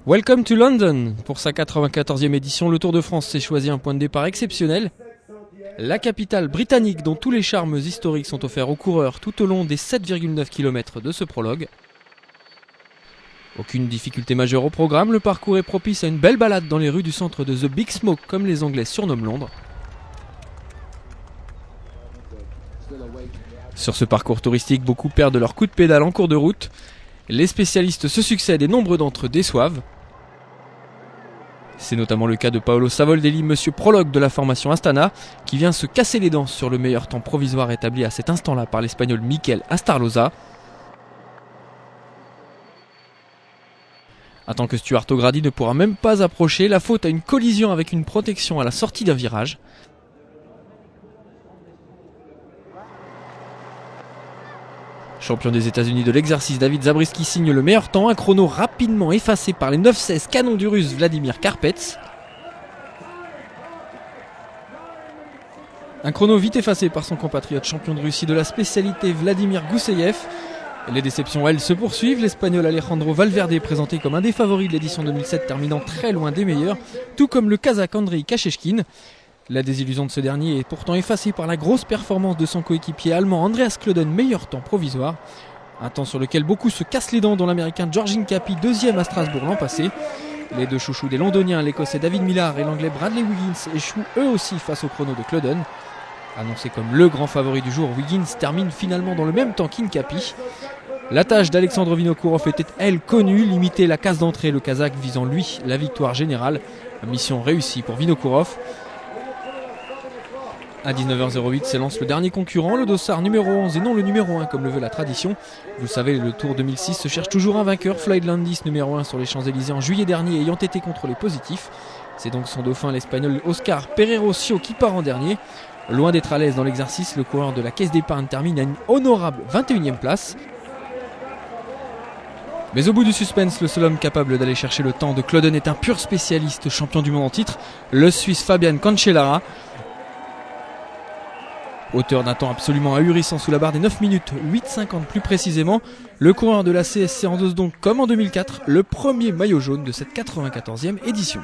Welcome to London. Pour sa 94e édition, le Tour de France s'est choisi un point de départ exceptionnel. La capitale britannique dont tous les charmes historiques sont offerts aux coureurs tout au long des 7,9 km de ce prologue. Aucune difficulté majeure au programme, le parcours est propice à une belle balade dans les rues du centre de The Big Smoke comme les Anglais surnomment Londres. Sur ce parcours touristique, beaucoup perdent leur coup de pédale en cours de route. Les spécialistes se succèdent et nombre d'entre eux déçoivent. C'est notamment le cas de Paolo Savoldelli, monsieur prologue de la formation Astana, qui vient se casser les dents sur le meilleur temps provisoire établi à cet instant-là par l'Espagnol Mikel Astarloza. Tant que Stuart O'Grady ne pourra même pas approcher, la faute à une collision avec une protection à la sortie d'un virage. Champion des États-Unis de l'exercice, David Zabriskie signe le meilleur temps, un chrono rapidement effacé par les 9,16 canons du Russe Vladimir Karpets. Un chrono vite effacé par son compatriote champion de Russie de la spécialité Vladimir Gousseyev. Les déceptions, elles, se poursuivent. L'Espagnol Alejandro Valverde, présenté comme un des favoris de l'édition 2007, terminant très loin des meilleurs, tout comme le Kazakh Andrei Kashechkin. La désillusion de ce dernier est pourtant effacée par la grosse performance de son coéquipier allemand Andreas Klöden, meilleur temps provisoire. Un temps sur lequel beaucoup se cassent les dents, dont l'américain George Hincapie, deuxième à Strasbourg l'an passé. Les deux chouchous des londoniens, l'écossais David Millar et l'anglais Bradley Wiggins, échouent eux aussi face au chrono de Klöden. Annoncé comme le grand favori du jour, Wiggins termine finalement dans le même temps qu'Hincapie. La tâche d'Alexandre Vinokourov était, elle, connue, limiter la case d'entrée, le Kazakh visant, lui, la victoire générale. Mission réussie pour Vinokourov. À 19h08 s'élance le dernier concurrent, le dossard numéro 11 et non le numéro 1 comme le veut la tradition. Vous le savez, le Tour 2006 se cherche toujours un vainqueur, Floyd Landis numéro 1 sur les Champs-Élysées en juillet dernier ayant été contrôlé positif. C'est donc son dauphin, l'Espagnol Oscar Pereiro Sio, qui part en dernier. Loin d'être à l'aise dans l'exercice, le coureur de la Caisse d'épargne termine à une honorable 21e place. Mais au bout du suspense, le seul homme capable d'aller chercher le temps de Klöden est un pur spécialiste, champion du monde en titre, le Suisse Fabian Cancellara. Auteur d'un temps absolument ahurissant sous la barre des 9 minutes 8,50 plus précisément, le coureur de la CSC endosse donc, comme en 2004, le premier maillot jaune de cette 94e édition.